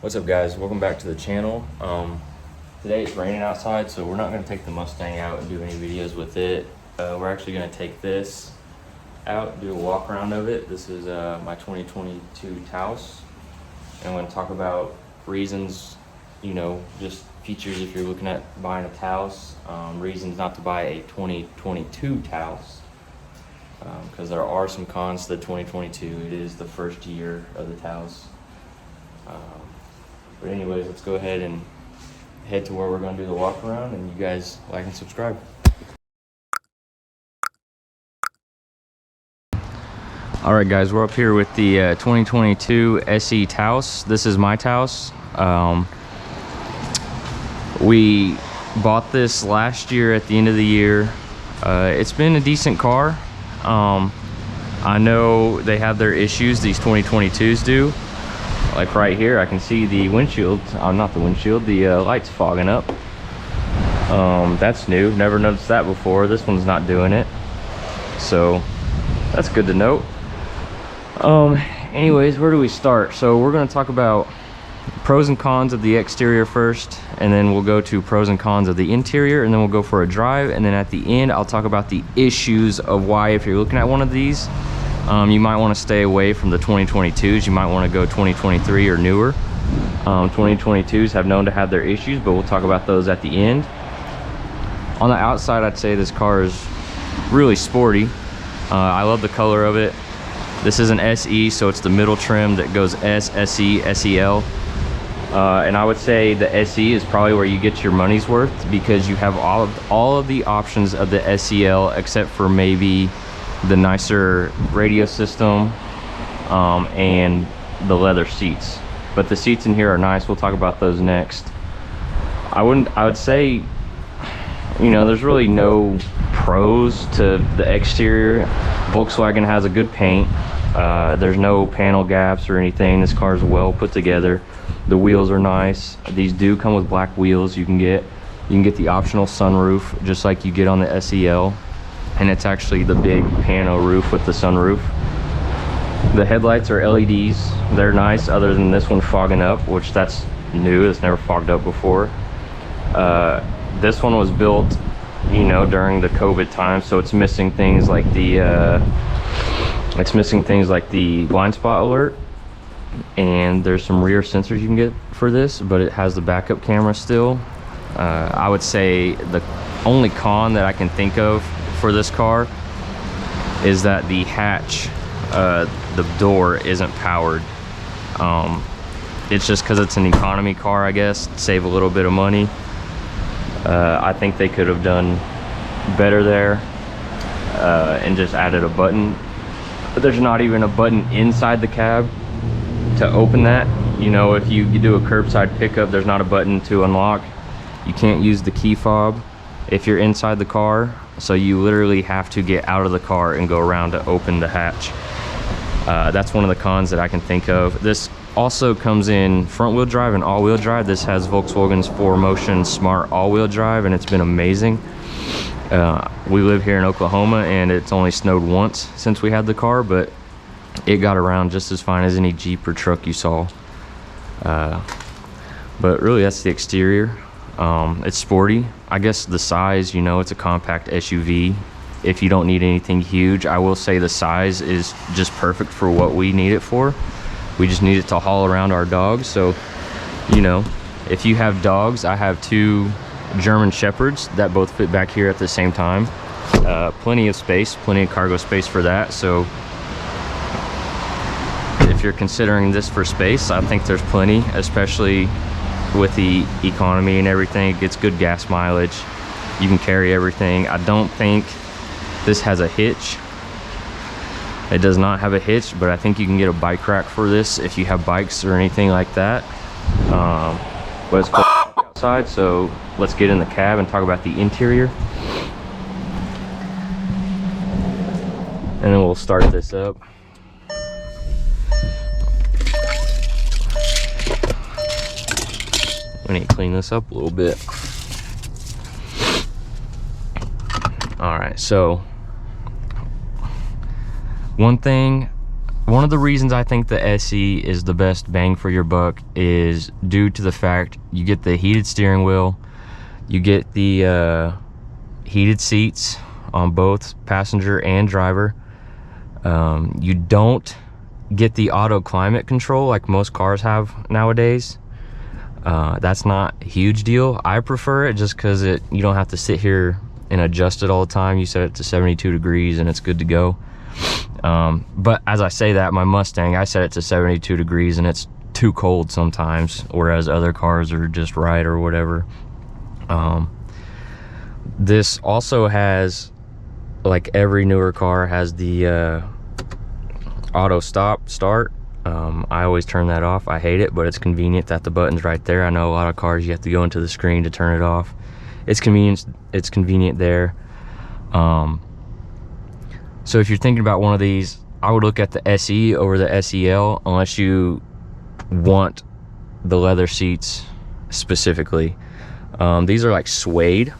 What's up, guys? Welcome back to the channel. Today it's raining outside, so we're not going to take the Mustang out and do any videos with it. We're actually going to take this out, do a walk around of it. This is my 2022 Taos, and I'm going to talk about reasons, just features if you're looking at buying a Taos, reasons not to buy a 2022 Taos, because there are some cons to the 2022. It is the first year of the Taos. But anyways, let's go ahead and head to where we're going to do the walk around, and you guys like and subscribe. All right, guys, we're up here with the 2022 SE Taos. This is my Taos. We bought this last year at the end of the year. It's been a decent car. I know they have their issues, these 2022s do. Like right here, I can see the windshield, not the windshield, the lights fogging up. That's new, never noticed that before. This one's not doing it, so that's good to note. Anyways, where do we start? So we're going to talk about pros and cons of the exterior first, and then we'll go to pros and cons of the interior, and then we'll go for a drive, and then at the end I'll talk about the issues of why, if you're looking at one of these, you might want to stay away from the 2022s. You might want to go 2023 or newer. 2022s have known to have their issues, but we'll talk about those at the end. On the outside, I'd say this car is really sporty. I love the color of it. This is an SE, so it's the middle trim that goes S, SE, SEL. And I would say the SE is probably where you get your money's worth, because you have all of the options of the SEL, except for maybe the nicer radio system and the leather seats. But the seats in here are nice. We'll talk about those next. I would say, there's really no pros to the exterior. Volkswagen has a good paint. There's no panel gaps or anything. This car is well put together. The wheels are nice. These do come with black wheels. You can get the optional sunroof, just like you get on the SEL. And it's actually the big pano roof with the sunroof. The headlights are LEDs. They're nice, other than this one fogging up, which that's new. It's never fogged up before. This one was built, during the COVID time, so it's missing things like the blind spot alert. And there's some rear sensors you can get for this, but it has the backup camera still. I would say the only con that I can think of for this car is that the hatch, the door isn't powered. It's just because it's an economy car, I guess, save a little bit of money. I think they could have done better there and just added a button, but there's not even a button inside the cab to open that. If you do a curbside pickup, there's not a button to unlock. You can't use the key fob if you're inside the car, so you literally have to get out of the car and go around to open the hatch. That's one of the cons that I can think of. This also comes in front-wheel drive and all-wheel drive. This has Volkswagen's 4Motion Smart all-wheel drive, and it's been amazing. We live here in Oklahoma, and it's only snowed once since we had the car, but it got around just as fine as any Jeep or truck you saw. But really, that's the exterior. It's sporty. I guess the size, it's a compact SUV. If you don't need anything huge, I will say the size is just perfect for what we need it for. We just need it to haul around our dogs. So, if you have dogs, I have 2 German Shepherds that both fit back here at the same time. Plenty of space, plenty of cargo space for that. So if you're considering this for space, I think there's plenty, especially with the economy and everything. It gets good gas mileage. You can carry everything. I don't think this has a hitch. It does not have a hitch, but I think you can get a bike rack for this if you have bikes or anything like that. But it's cold outside, so let's get in the cab and talk about the interior. And then we'll start this up. I need to clean this up a little bit. All right, so one thing One of the reasons I think the SE is the best bang for your buck is due to the fact you get the heated steering wheel, you get the heated seats on both passenger and driver. You don't get the auto climate control like most cars have nowadays. That's not a huge deal. I prefer it just because you don't have to sit here and adjust it all the time. You set it to 72 degrees and it's good to go. But as I say that, my Mustang, I set it to 72 degrees and it's too cold sometimes, whereas other cars are just right or whatever. This also has, like every newer car, has the auto start. I always turn that off. I hate it, but it's convenient that the button's right there. I know a lot of cars you have to go into the screen to turn it off. It's convenient there. So if you're thinking about one of these, I would look at the SE over the SEL, unless you want the leather seats specifically. These are like suede.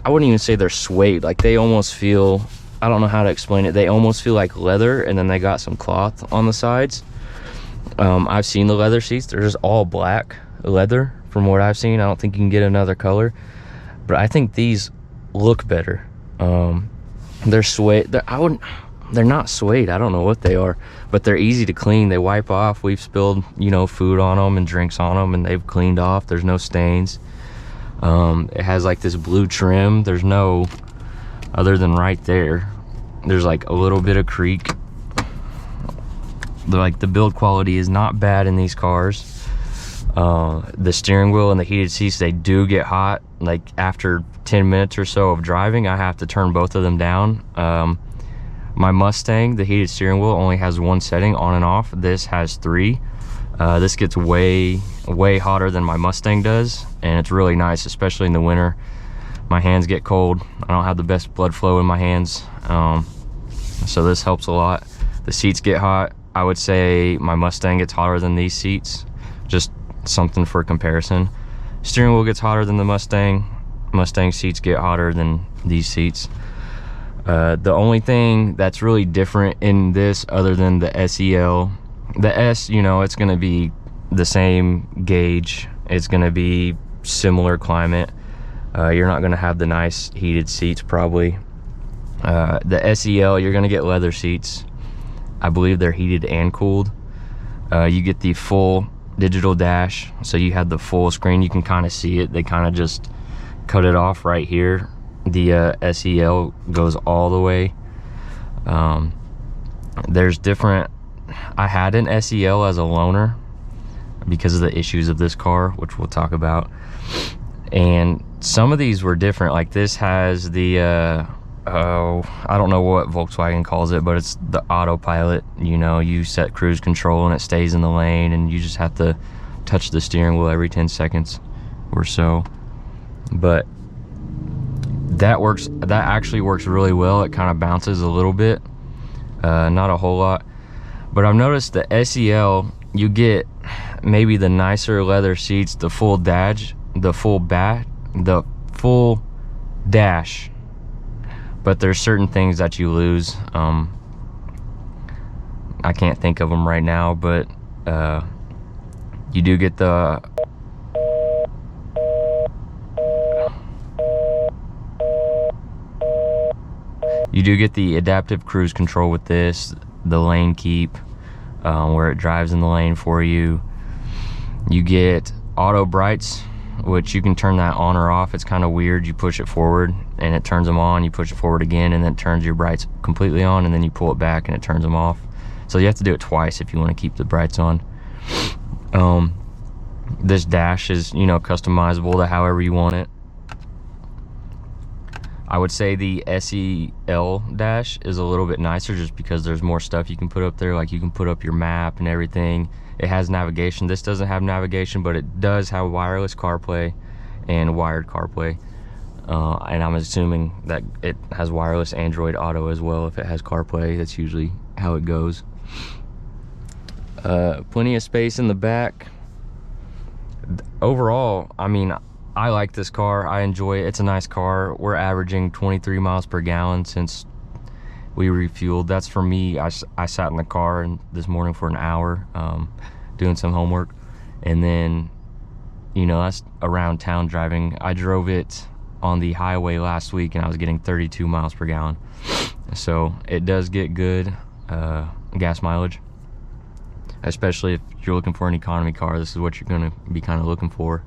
I wouldn't even say they're suede. Like, they almost feel, I don't know how to explain it, they almost feel like leather, and then they got some cloth on the sides. I've seen the leather seats, they're just all black leather from what I've seen. I don't think you can get another color, but I think these look better. They're suede. They're not suede. I don't know what they are, but they're easy to clean. They wipe off. We've spilled, food on them and drinks on them, and they've cleaned off. There's no stains. It has like this blue trim. There's no, other than right there, there's like a little bit of creak. Like, the build quality is not bad in these cars. The steering wheel and the heated seats, they do get hot. Like, after 10 minutes or so of driving, I have to turn both of them down. My Mustang, the heated steering wheel only has one setting, on and off. This has 3. This gets way hotter than my Mustang does, and it's really nice, especially in the winter. My hands get cold. I don't have the best blood flow in my hands, so this helps a lot. The seats get hot. I would say my Mustang gets hotter than these seats, just something for comparison. Steering wheel gets hotter than the Mustang. Mustang seats get hotter than these seats. The only thing that's really different in this, other than the SEL, the S, it's going to be the same gauge. It's going to be similar climate. You're not going to have the nice heated seats probably. The SEL, you're going to get leather seats. I believe they're heated and cooled. You get the full digital dash, so you have the full screen. You can kind of see it. They kind of just cut it off right here. The SEL goes all the way. There's different, I had an SEL as a loaner because of the issues of this car, which we'll talk about, and some of these were different. Like, this has the I don't know what Volkswagen calls it, but it's the autopilot. You set cruise control and it stays in the lane, and you just have to touch the steering wheel every 10 seconds or so. But that actually works really well. It kind of bounces a little bit, not a whole lot, but I've noticed the SEL, you get maybe the nicer leather seats, the full dash, but there's certain things that you lose. I can't think of them right now, but you do get the adaptive cruise control with this, the lane keep, where it drives in the lane for you. You get auto brights, which you can turn that on or off. It's kind of weird. You push it forward and it turns them on. You push it forward again and then it turns your brights completely on, and then you pull it back and it turns them off. So you have to do it twice if you want to keep the brights on. This dash is, customizable to however you want it. I would say the SEL dash is a little bit nicer just because there's more stuff you can put up there. Like, you can put up your map and everything. It has navigation. This doesn't have navigation, but it does have wireless CarPlay and wired CarPlay. And I'm assuming that it has wireless Android Auto as well. If it has CarPlay, that's usually how it goes. Plenty of space in the back. Overall, I mean, I like this car. I enjoy it. It's a nice car. We're averaging 23 miles per gallon since we refueled. That's for me. I sat in the car and this morning for an hour doing some homework, and then, you know, that's around town driving. I drove it on the highway last week and I was getting 32 miles per gallon. So it does get good gas mileage, especially if you're looking for an economy car. This is what you're going to be kind of looking for.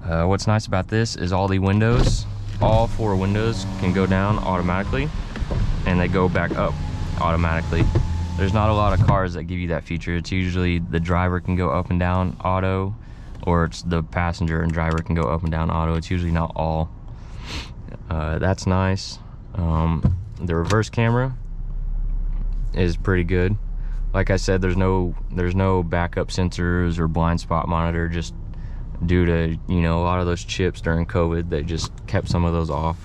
What's nice about this is all four windows can go down automatically, and they go back up automatically. There's not a lot of cars that give you that feature. It's usually the driver can go up and down auto, or it's the passenger and driver can go up and down auto. It's usually not all. That's nice. The reverse camera is pretty good. Like I said, there's no backup sensors or blind spot monitor, just due to, you know, a lot of those chips during COVID, they just kept some of those off.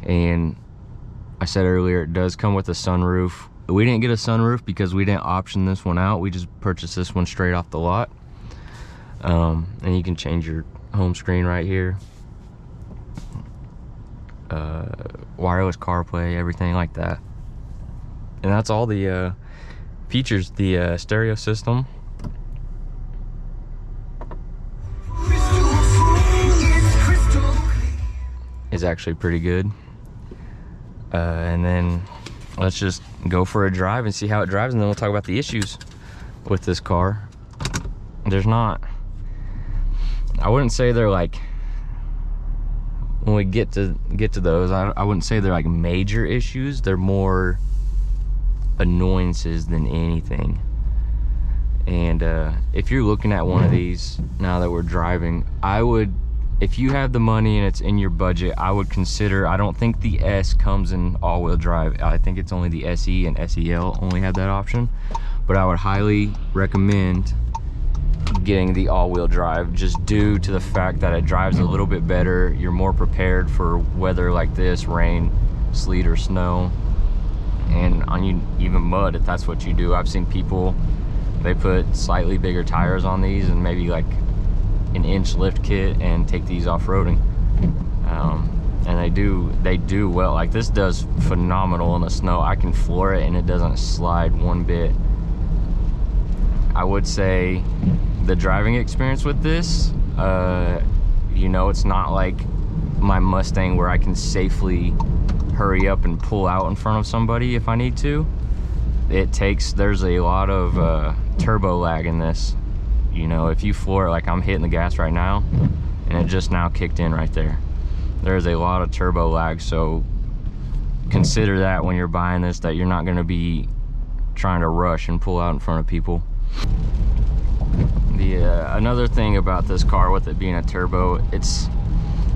And I said earlier, it does come with a sunroof. We didn't get a sunroof because we didn't option this one out. We just purchased this one straight off the lot. And you can change your home screen right here. Wireless CarPlay, everything like that. And that's all the features. The stereo system is actually pretty good. And then let's just go for a drive and see how it drives, and then we'll talk about the issues with this car. There's not, I wouldn't say they're like, when we get to those, I wouldn't say they're like major issues. They're more annoyances than anything. And if you're looking at one of these now that we're driving, I would, if you have the money and it's in your budget, I would consider, I don't think the S comes in all-wheel drive. I think it's only the SE and SEL only have that option. But I would highly recommend getting the all-wheel drive, just due to the fact that it drives a little bit better. You're more prepared for weather like this, rain, sleet, or snow, and even mud, if that's what you do. I've seen people, they put slightly bigger tires on these and maybe like an inch lift kit and take these off-roading, and they do well. Like, this does phenomenal in the snow. I can floor it and it doesn't slide one bit. I would say the driving experience with this, you know, it's not like my Mustang where I can safely hurry up and pull out in front of somebody if I need to. There's a lot of turbo lag in this. You know, if you floor it, like I'm hitting the gas right now and it just now kicked in right there. There's a lot of turbo lag, so consider that when you're buying this, that you're not going to be trying to rush and pull out in front of people. Another thing about this car, with it being a turbo,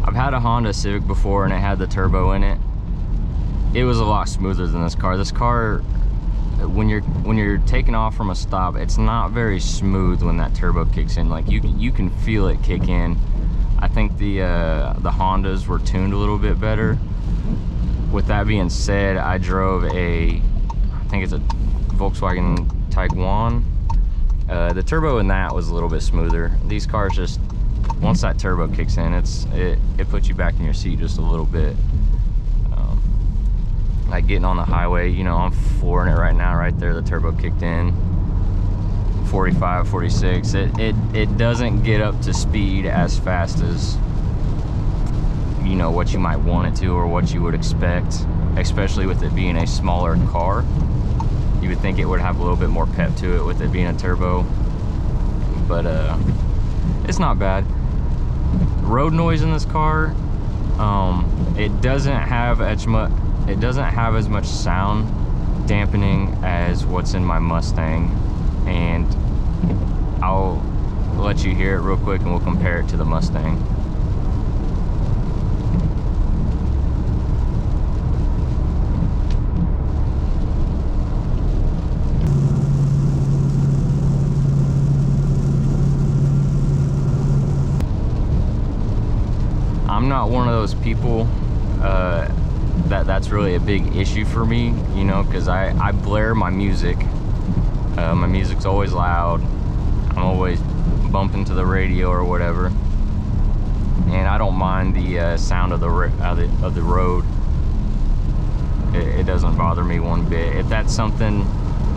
I've had a Honda Civic before and it had the turbo in it. It was a lot smoother than this car. This car, when you're taking off from a stop, it's not very smooth when that turbo kicks in. Like, you can feel it kick in. I think the Hondas were tuned a little bit better. With that being said, I drove I think it's a Volkswagen Tiguan. The turbo in that was a little bit smoother. These cars, just once that turbo kicks in, it puts you back in your seat just a little bit. Like getting on the highway, you know, I'm flooring it right now. Right there, the turbo kicked in. 45, 46. It doesn't get up to speed as fast as, you know, what you might want it to or what you would expect, especially with it being a smaller car. You would think it would have a little bit more pep to it with it being a turbo, but it's not bad. Road noise in this car, it doesn't have as much sound dampening as what's in my Mustang, and I'll let you hear it real quick and we'll compare it to the Mustang. I'm not one of those people that's really a big issue for me, you know, because I blare my music. My music's always loud. I'm always bumping to the radio or whatever, and I don't mind the sound of the road. It doesn't bother me one bit. If that's something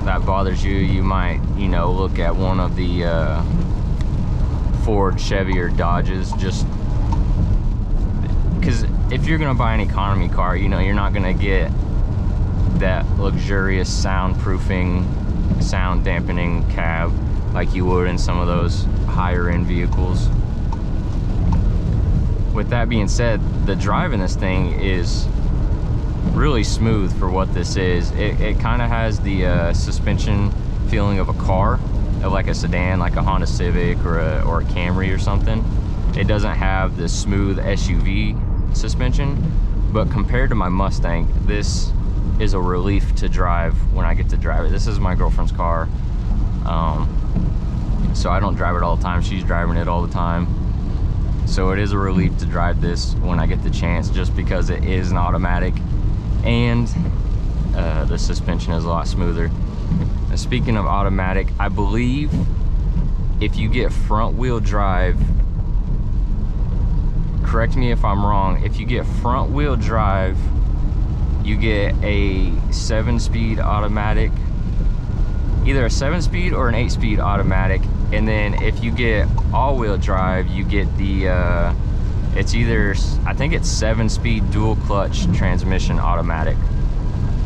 that bothers you, you might, you know, look at one of the Ford, Chevy, or Dodges, just because if you're gonna buy an economy car, you know, you're not gonna get that luxurious soundproofing, sound dampening cab like you would in some of those higher end vehicles. With that being said, the drive in this thing is really smooth for what this is. It kind of has the suspension feeling of a car, of like a sedan, like a Honda Civic or a Camry or something. It doesn't have the smooth SUV suspension, but compared to my Mustang, this is a relief to drive when I get to drive it. This is my girlfriend's car, so I don't drive it all the time. She's driving it all the time, so it is a relief to drive this when I get the chance, just because it is an automatic and the suspension is a lot smoother. And speaking of automatic, I believe if you get front wheel drive, correct me if I'm wrong, if you get front wheel drive, you get a 7-speed automatic, either a 7-speed or an 8-speed automatic. And then if you get all-wheel drive, you get the it's either, I think it's 7-speed dual clutch transmission automatic.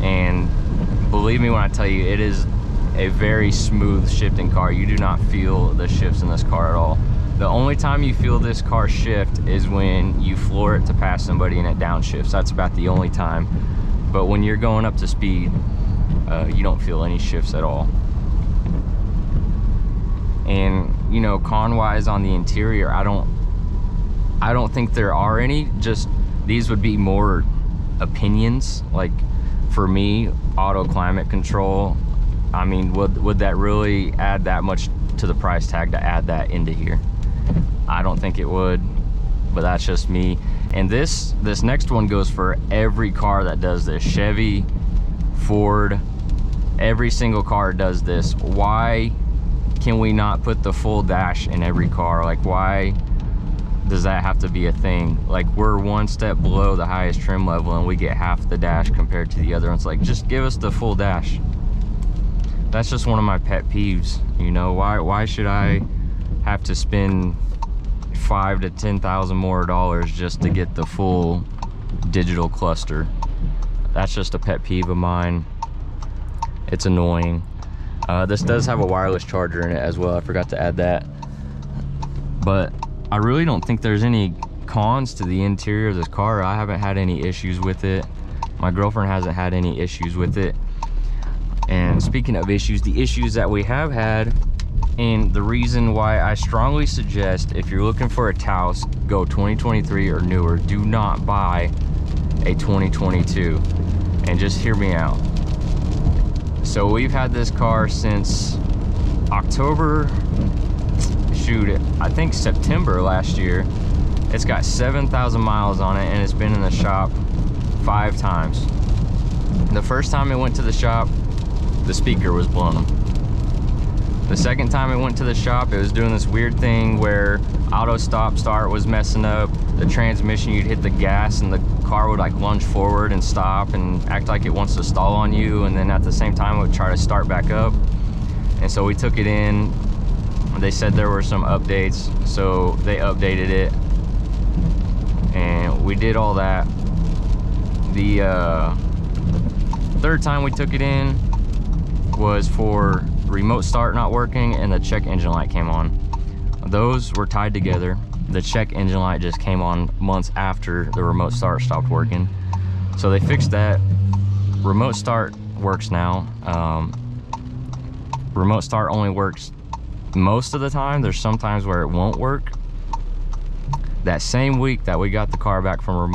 And believe me when I tell you, it is a very smooth shifting car. You do not feel the shifts in this car at all. The only time you feel this car shift is when you floor it to pass somebody and it downshifts. That's about the only time. But when you're going up to speed, you don't feel any shifts at all. And you know, con-wise on the interior, I don't think there are any. Just these would be more opinions. Like for me, auto climate control, I mean, would that really add that much to the price tag to add that into here? I don't think it would, but that's just me. And this next one goes for every car that does this. Chevy, Ford, every single car does this. Why can we not put the full dash in every car? Like, why does that have to be a thing? Like, we're one step below the highest trim level and we get half the dash compared to the other ones. Like, just give us the full dash. That's just one of my pet peeves, you know. Why should I have to spend $5,000 to $10,000 more dollars just to get the full digital cluster? That's just a pet peeve of mine. It's annoying. This does have a wireless charger in it as well. I forgot to add that. But I really don't think there's any cons to the interior of this car. I haven't had any issues with it. My girlfriend hasn't had any issues with it. And speaking of issues, the issues that we have had, and the reason why I strongly suggest, if you're looking for a Taos, go 2023 or newer. Do not buy a 2022. And just hear me out. So we've had this car since October, shoot, I think September last year. It's got 7,000 miles on it, and it's been in the shop 5 times. The first time it went to the shop, the speaker was blown. The second time it went to the shop, it was doing this weird thing where auto stop start was messing up the transmission. You'd hit the gas and the car would like lunge forward and stop and act like it wants to stall on you, and then at the same time it would try to start back up. And so we took it in. They said there were some updates, so they updated it, and we did all that. The third time we took it in was for remote start not working and the check engine light came on. Those were tied together. The check engine light just came on months after the remote start stopped working. So they fixed that. Remote start works now. Remote start only works most of the time. There's some times where it won't work. That same week that we got the car back from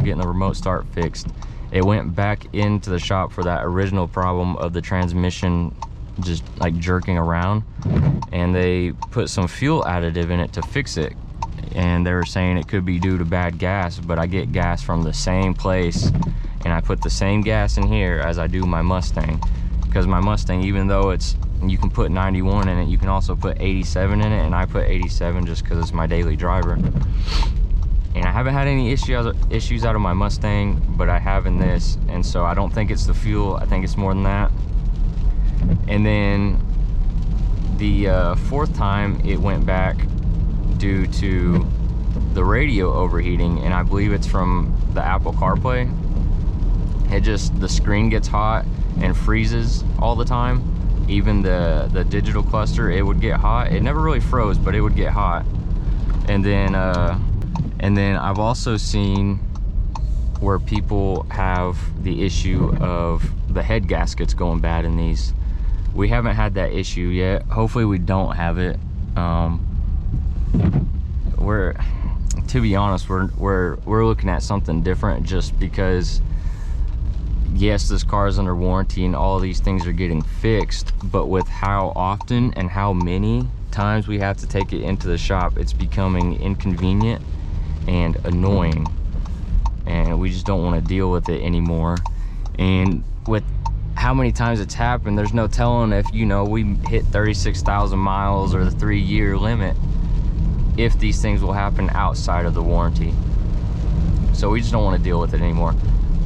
getting the remote start fixed, it went back into the shop for that original problem of the transmission just like jerking around, and they put some fuel additive in it to fix it. And they were saying it could be due to bad gas, but I get gas from the same place, and I put the same gas in here as I do my Mustang, because my Mustang, even though you can put 91 in it, you can also put 87 in it, and I put 87 just because it's my daily driver. And I haven't had any issues out of my Mustang, but I have in this, and so I don't think it's the fuel. I think it's more than that. And then the fourth time it went back due to the radio overheating, and I believe it's from the Apple CarPlay. The screen gets hot and freezes all the time. Even the digital cluster, it would get hot. It never really froze, but it would get hot. And then I've also seen where people have the issue of the head gaskets going bad in these. We haven't had that issue yet. Hopefully we don't have it. To be honest, we're looking at something different, just because yes, this car is under warranty and all of these things are getting fixed, but with how often and how many times we have to take it into the shop, it's becoming inconvenient and annoying, and we just don't want to deal with it anymore. And with how many times it's happened, there's no telling if, you know, we hit 36,000 miles or the 3-year limit, if these things will happen outside of the warranty. So we just don't want to deal with it anymore.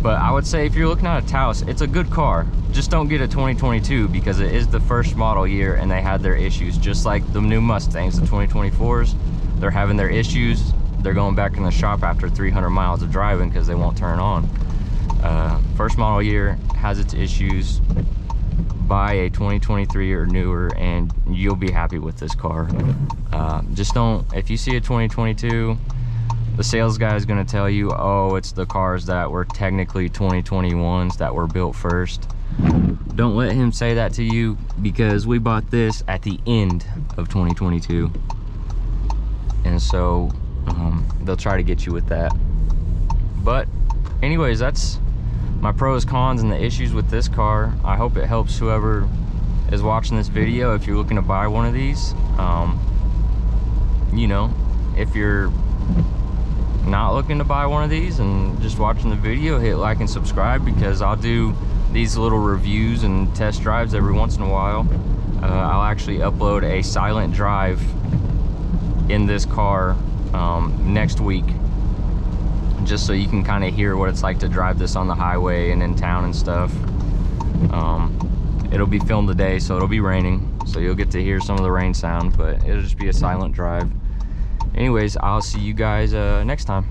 But I would say if you're looking at a Taos, it's a good car. Just don't get a 2022, because it is the first model year and they had their issues. Just like the new Mustangs, the 2024s, they're having their issues. They're going back in the shop after 300 miles of driving because they won't turn on. First model year has its issues. Buy a 2023 or newer and you'll be happy with this car. Just don't, if you see a 2022, the sales guy is going to tell you, oh, it's the cars that were technically 2021s that were built first. Don't let him say that to you, because we bought this at the end of 2022, and so they'll try to get you with that. But anyways, that's my pros, cons, and the issues with this car. I hope it helps whoever is watching this video. If you're looking to buy one of these, you know, if you're not looking to buy one of these and just watching the video, hit like and subscribe, because I'll do these little reviews and test drives every once in a while. I'll actually upload a silent drive in this car next week, just so you can kind of hear what it's like to drive this on the highway and in town and stuff. It'll be filmed today, so it'll be raining, so you'll get to hear some of the rain sound, but it'll just be a silent drive. Anyways, I'll see you guys next time.